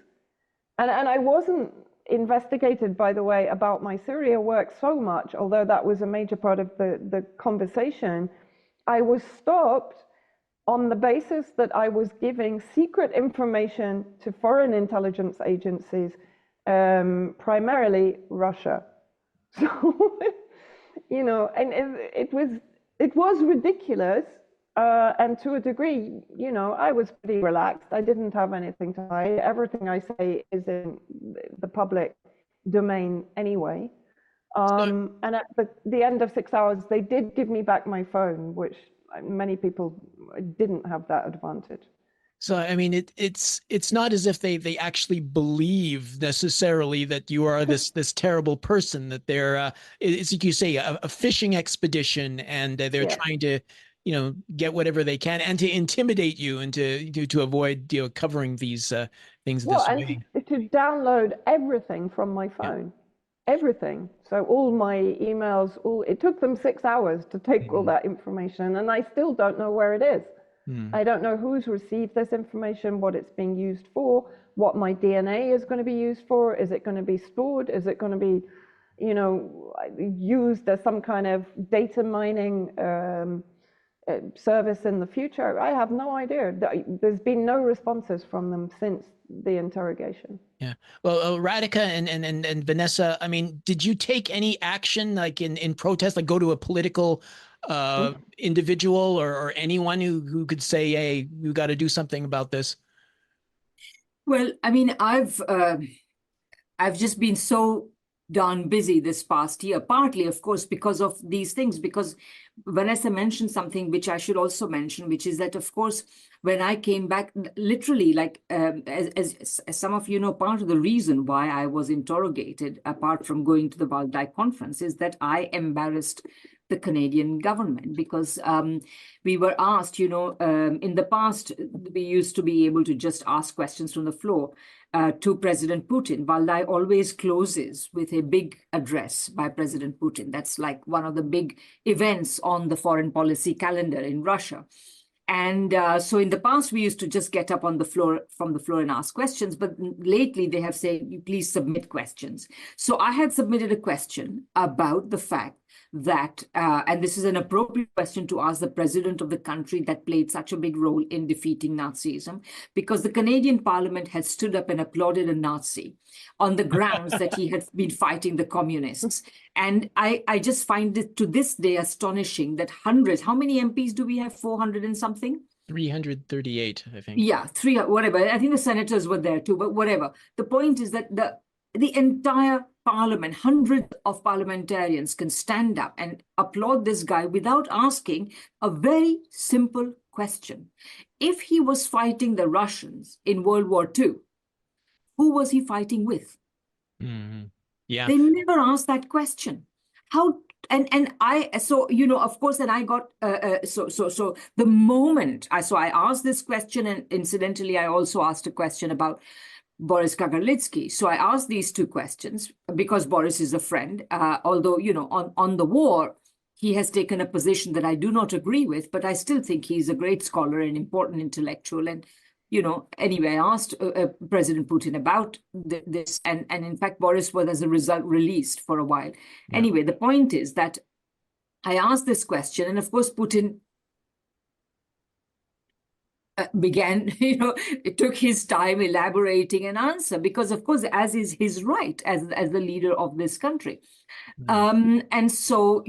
And I wasn't investigated, by the way, about my Syria work so much, although that was a major part of the conversation. I was stopped on the basis that I was giving secret information to foreign intelligence agencies, primarily Russia. So, you know, and it was ridiculous. And to a degree, you know, I was pretty relaxed. I didn't have anything to hide. Everything I say is in the public domain anyway. And at the end of 6 hours, they did give me back my phone, which many people didn't have that advantage. So, I mean, it's not as if they actually believe necessarily that you are this terrible person, that they're, it's like you say, a fishing expedition, and they're trying to, you know, get whatever they can and to intimidate you and to avoid, you know, covering these things this way. And to download everything from my phone. Everything. So all my emails, it took them 6 hours to take all that information, and I still don't know where it is. I don't know who's received this information, what it's being used for, what my DNA is going to be used for. Is it going to be stored? Is it going to be, you know, used as some kind of data mining service in the future? I have no idea. There's been no responses from them since the interrogation. Yeah. Well, Radhika and Vanessa, I mean, did you take any action, like in protest, like go to a political individual or anyone who could say, hey, you got to do something about this? Well, I mean, I've just been so darn busy this past year, partly, of course, because of these things. Because Vanessa mentioned something which I should also mention, which is that, of course, when I came back, literally, like, as some of you know, part of the reason why I was interrogated, apart from going to the Valdai conference, is that I embarrassed the Canadian government, because we were asked, in the past, we used to be able to just ask questions from the floor to President Putin. Valdai always closes with a big address by President Putin. That's like one of the big events on the foreign policy calendar in Russia. And so in the past, we used to just get up on the floor, from the floor, and ask questions. But lately, they have said, please submit questions. So I had submitted a question about the fact that, and this is an appropriate question to ask the president of the country that played such a big role in defeating Nazism, because the Canadian Parliament had stood up and applauded a Nazi on the grounds that he had been fighting the communists. And I just find it to this day astonishing that hundreds, how many MPs do we have? 400 and something? 338, I think. Yeah, whatever. I think the senators were there too, but whatever. The point is that the entire parliament, hundreds of parliamentarians can stand up and applaud this guy without asking a very simple question. If he was fighting the Russians in World War II, who was he fighting with? Mm-hmm. Yeah. They never asked that question. How? And I, so, of course, then I got, so the moment I asked this question, and incidentally, I also asked a question about Boris Kagarlitsky. So I asked these two questions because Boris is a friend, although, on the war, he has taken a position that I do not agree with, but I still think he's a great scholar and important intellectual. And, anyway, I asked President Putin about this. And in fact, Boris was, as a result, released for a while. Yeah. Anyway, the point is that I asked this question, and of course, Putin began, it took his time elaborating an answer, because of course, as is his right as the leader of this country. Mm. And so,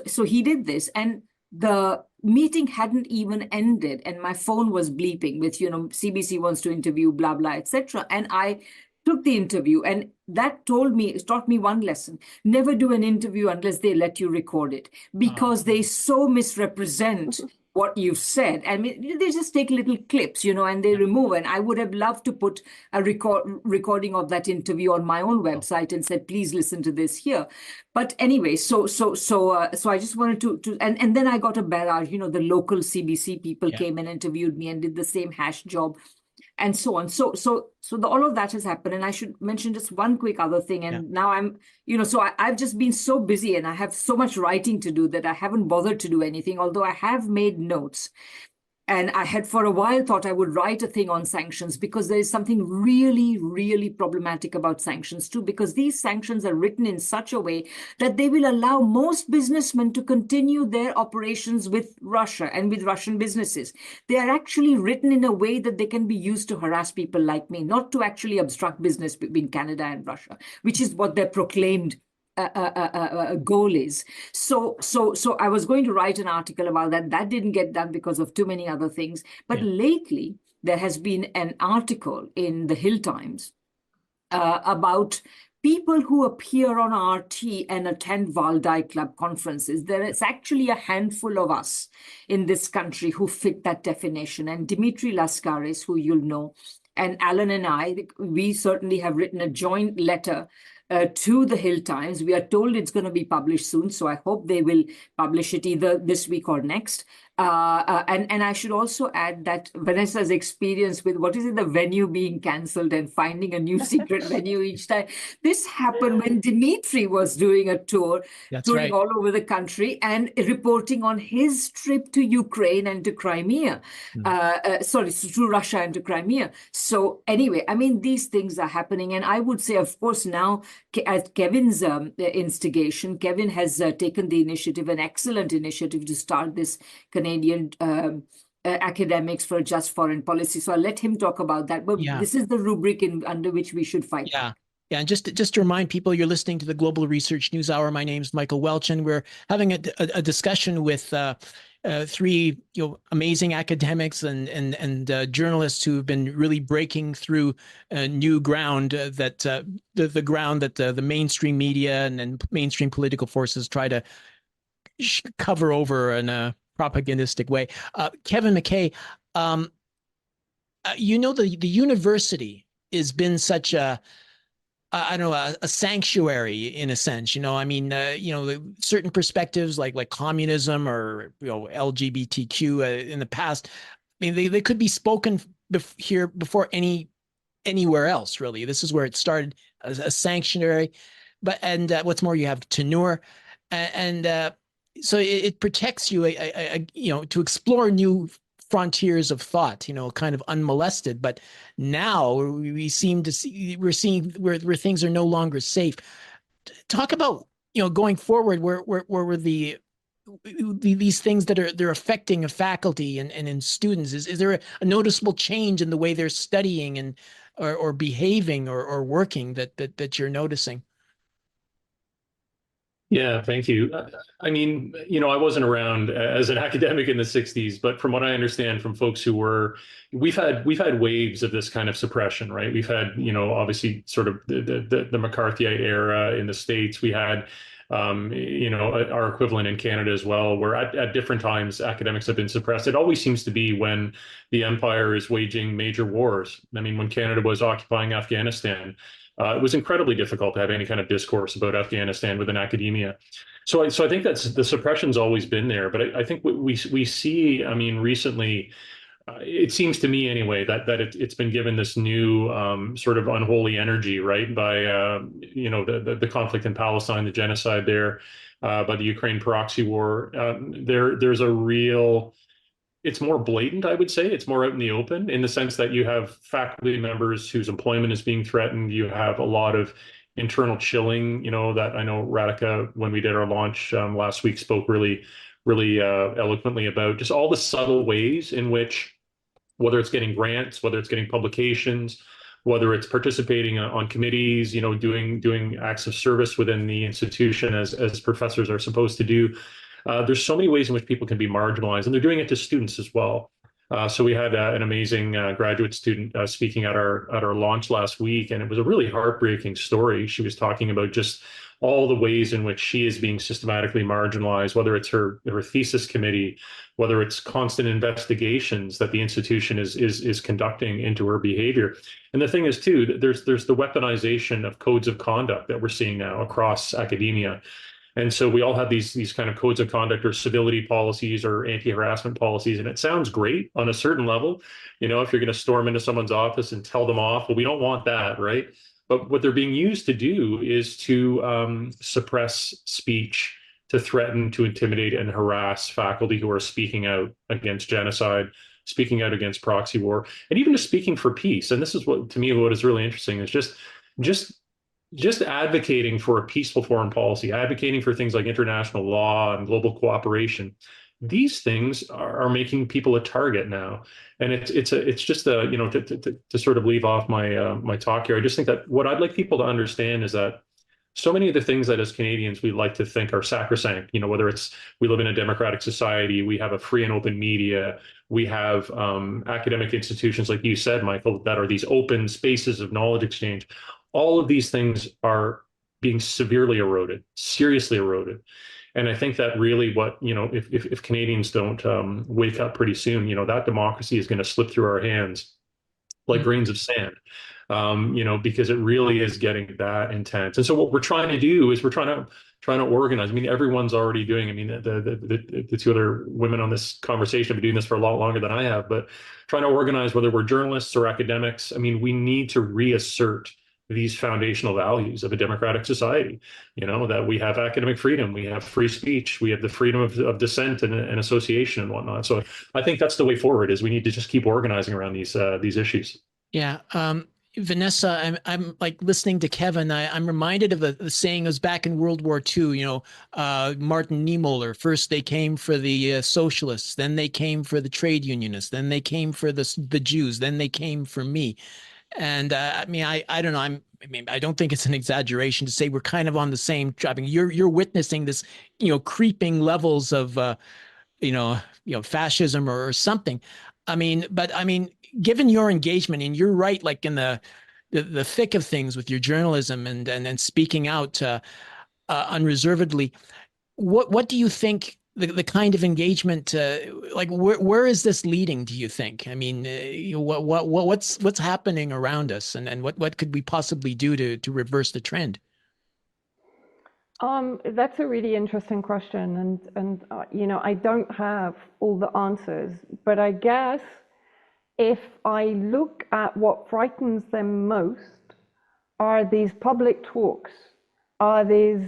so he did this, and the meeting hadn't even ended, and my phone was bleeping with, CBC wants to interview, blah, blah, etc. And I took the interview, and that taught me one lesson: never do an interview unless they let you record it, because they so misrepresent what you've said. I mean, they just take little clips, and they remove. And I would have loved to put a recording of that interview on my own website and said, please listen to this here. But anyway, so I just wanted to and then I got a barrage. The local CBC people came and interviewed me and did the same hash job, and so on. So all of that has happened. And I should mention just one quick other thing. And now I'm, so I've just been so busy and I have so much writing to do that I haven't bothered to do anything, although I have made notes. And I had for a while thought I would write a thing on sanctions, because there is something really, really problematic about sanctions too, because these sanctions are written in such a way that they will allow most businessmen to continue their operations with Russia and with Russian businesses. They are actually written in a way that they can be used to harass people like me, not to actually obstruct business between Canada and Russia, which is what their proclaimed goal is. So I was going to write an article about that. That didn't get done because of too many other things. But lately, there has been an article in the Hill Times about people who appear on RT and attend Valdai Club conferences. There is actually a handful of us in this country who fit that definition. And Dimitri Laskaris, who you'll know, and Alan and I, we certainly have written a joint letter to the Hill Times. We are told it's going to be published soon, so I hope they will publish it either this week or next. And I should also add that Vanessa's experience with the venue being cancelled and finding a new secret venue each time. This happened when Dimitri was doing a tour, touring all over the country and reporting on his trip to Ukraine and to Crimea. To Russia and to Crimea. So anyway, I mean, these things are happening. And I would say, of course, now at Kevin's instigation, Kevin has taken the initiative, an excellent initiative, to start this Canadian academics for just foreign policy. So I'll let him talk about that. But this is the rubric under which we should fight. Yeah, and just to remind people, you're listening to the Global Research News Hour. My name is Michael Welch, and we're having a discussion with three amazing academics and journalists who have been really breaking through new ground that the ground that the mainstream media and mainstream political forces try to cover over in a propagandistic way. Kevin MacKay, the university has been such a I don't know, a sanctuary in a sense, certain perspectives like communism or, LGBTQ in the past, I mean, they could be spoken here before anywhere else, really. This is where it started as a sanctuary. And what's more, you have tenure and so it protects you, to explore new frontiers of thought, kind of unmolested. But now we're seeing where things are no longer safe. Talk about, going forward, where were these things that they're affecting a faculty and in students? Is there a noticeable change in the way they're studying and or behaving or working that you're noticing? Yeah, thank you. I mean, I wasn't around as an academic in the 60s, but from what I understand from folks who were, we've had waves of this kind of suppression, right? We've had, obviously sort of the McCarthyite era in the States. We had, our equivalent in Canada as well, where at different times academics have been suppressed. It always seems to be when the empire is waging major wars. I mean, when Canada was occupying Afghanistan, it was incredibly difficult to have any kind of discourse about Afghanistan within academia. So I think that's the suppression's always been there. But I think what we see, I mean, recently, it seems to me anyway that it's been given this new sort of unholy energy, right, by the conflict in Palestine, the genocide there, by the Ukraine proxy war. There's a real. It's more blatant, I would say. It's more out in the open in the sense that you have faculty members whose employment is being threatened. You have a lot of internal chilling, that I know Radhika, when we did our launch last week, spoke really eloquently about just all the subtle ways in which, whether it's getting grants, whether it's getting publications, whether it's participating on committees, doing acts of service within the institution as professors are supposed to do. There's so many ways in which people can be marginalized, and they're doing it to students as well. So we had an amazing graduate student speaking at our launch last week, and it was a really heartbreaking story. She was talking about just all the ways in which she is being systematically marginalized, whether it's her thesis committee, whether it's constant investigations that the institution is conducting into her behavior. And the thing is, too, there's the weaponization of codes of conduct that we're seeing now across academia. And so we all have these kind of codes of conduct or civility policies or anti-harassment policies. And it sounds great on a certain level, if you're going to storm into someone's office and tell them off, well, we don't want that, right? But what they're being used to do is to suppress speech, to threaten, to intimidate and harass faculty who are speaking out against genocide, speaking out against proxy war, and even just speaking for peace. And this is what, to me, what is really interesting is just advocating for a peaceful foreign policy, advocating for things like international law and global cooperation. These things are making people a target now, and it's just to sort of leave off my talk here. I just think that what I'd like people to understand is that so many of the things that as Canadians we like to think are sacrosanct, whether it's we live in a democratic society, we have a free and open media, we have academic institutions, like you said, Michael, that are these open spaces of knowledge exchange. All of these things are being severely eroded, seriously eroded. And I think that really what, if Canadians don't wake up pretty soon, that democracy is going to slip through our hands like grains of sand, because it really is getting that intense. And so what we're trying to do is we're trying to organize. I mean, everyone's already doing, I mean, the two other women on this conversation have been doing this for a lot longer than I have, but trying to organize, whether we're journalists or academics, I mean, we need to reassert these foundational values of a democratic society, that we have academic freedom, we have free speech, we have the freedom of dissent and association and whatnot. So I think that's the way forward, is we need to just keep organizing around these issues. Yeah. Vanessa, I'm like listening to Kevin. I'm reminded of a saying that was back in World War II. Martin Niemöller. First they came for the socialists, then they came for the trade unionists, then they came for the Jews, then they came for me. And I mean, I don't know. I don't think it's an exaggeration to say we're kind of on the same track. I mean, you're witnessing this, creeping levels of fascism or something. Given your engagement, and you're right, like in the thick of things with your journalism and speaking out unreservedly, what do you think the kind of engagement, where is this leading, do you think? What's happening around us, and what could we possibly do to reverse the trend? That's a really interesting question, and I don't have all the answers, but I guess if I look at what frightens them most are these public talks, are these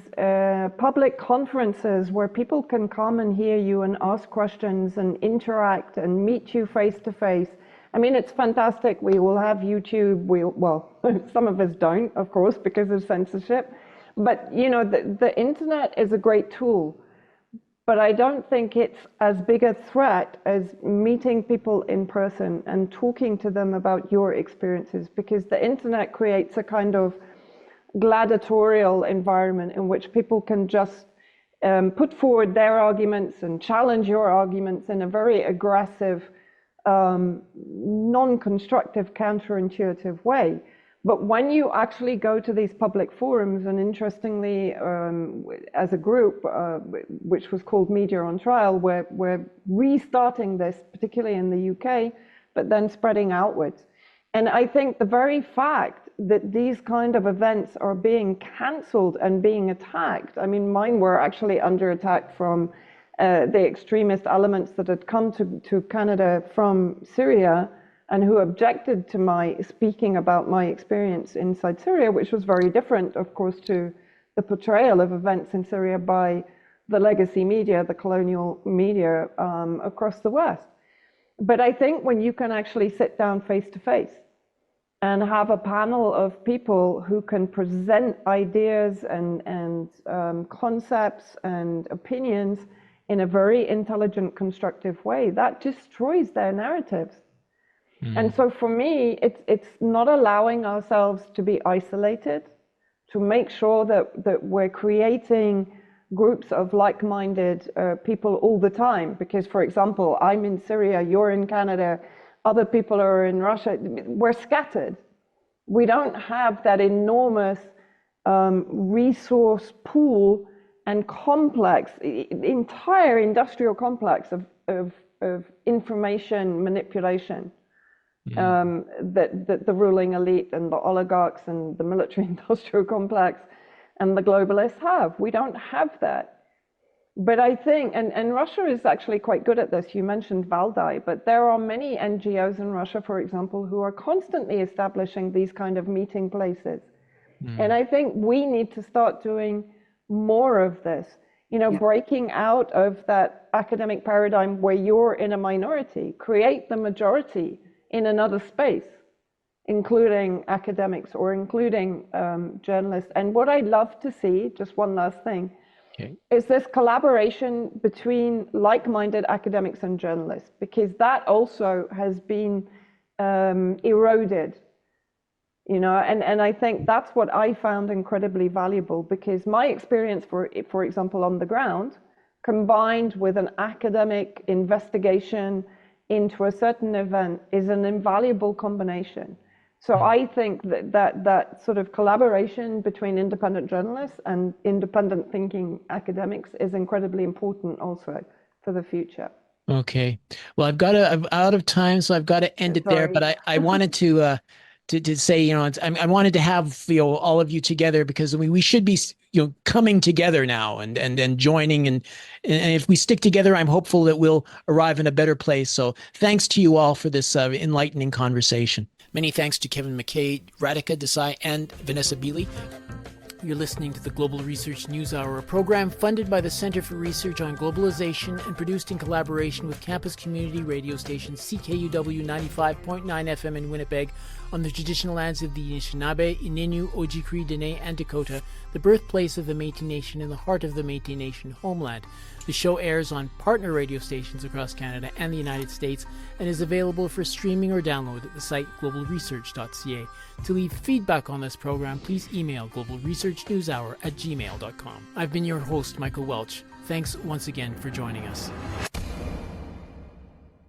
public conferences where people can come and hear you and ask questions and interact and meet you face to face. It's fantastic. We will have YouTube. Well, some of us don't, of course, because of censorship. But, the internet is a great tool, but I don't think it's as big a threat as meeting people in person and talking to them about your experiences, because the internet creates a kind of gladiatorial environment in which people can just put forward their arguments and challenge your arguments in a very aggressive, non-constructive, counterintuitive way. But when you actually go to these public forums, and interestingly, as a group, which was called Media on Trial, we're restarting this, particularly in the UK, but then spreading outwards. And I think the very fact that these kind of events are being cancelled and being attacked, mine were actually under attack from the extremist elements that had come to Canada from Syria, and who objected to my speaking about my experience inside Syria, which was very different, of course, to the portrayal of events in Syria by the legacy media, the colonial media across the West. But I think when you can actually sit down face to face and have a panel of people who can present ideas and concepts and opinions in a very intelligent, constructive way, that destroys their narratives. And so for me, it's not allowing ourselves to be isolated, to make sure that we're creating groups of like-minded people all the time. Because, for example, I'm in Syria, you're in Canada, other people are in Russia. We're scattered. We don't have that enormous resource pool and complex, entire industrial complex of information manipulation. That the ruling elite and the oligarchs and the military industrial complex and the globalists have. We don't have that. But I think, and Russia is actually quite good at this. You mentioned Valdai, but there are many NGOs in Russia, for example, who are constantly establishing these kind of meeting places. And I think we need to start doing more of this, breaking out of that academic paradigm where you're in a minority, create the majority in another space, including academics or including journalists. And what I'd love to see, just one last thing, is this collaboration between like-minded academics and journalists, because that also has been eroded, and I think that's what I found incredibly valuable, because my experience, for example, on the ground, combined with an academic investigation into a certain event, is an invaluable combination. So I think that sort of collaboration between independent journalists and independent thinking academics is incredibly important also for the future. Okay. Well, I'm out of time, so I've got to end it there. But I wanted to say, I wanted to have all of you together, because we should be coming together now and joining, and if we stick together, I'm hopeful that we'll arrive in a better place. So thanks to you all for this enlightening conversation. Many thanks to Kevin MacKay, Radhika Desai, and Vanessa Beeley. You're listening to the Global Research News Hour, a program funded by the Center for Research on Globalization and produced in collaboration with campus community radio station CKUW 95.9 FM in Winnipeg on the traditional lands of the Anishinaabe, Ininu, Ojibwe, Dene, and Dakota, the birthplace of the Métis Nation and the heart of the Métis Nation homeland. The show airs on partner radio stations across Canada and the United States and is available for streaming or download at the site globalresearch.ca. To leave feedback on this program, please email globalresearchnewshour@gmail.com. I've been your host, Michael Welch. Thanks once again for joining us.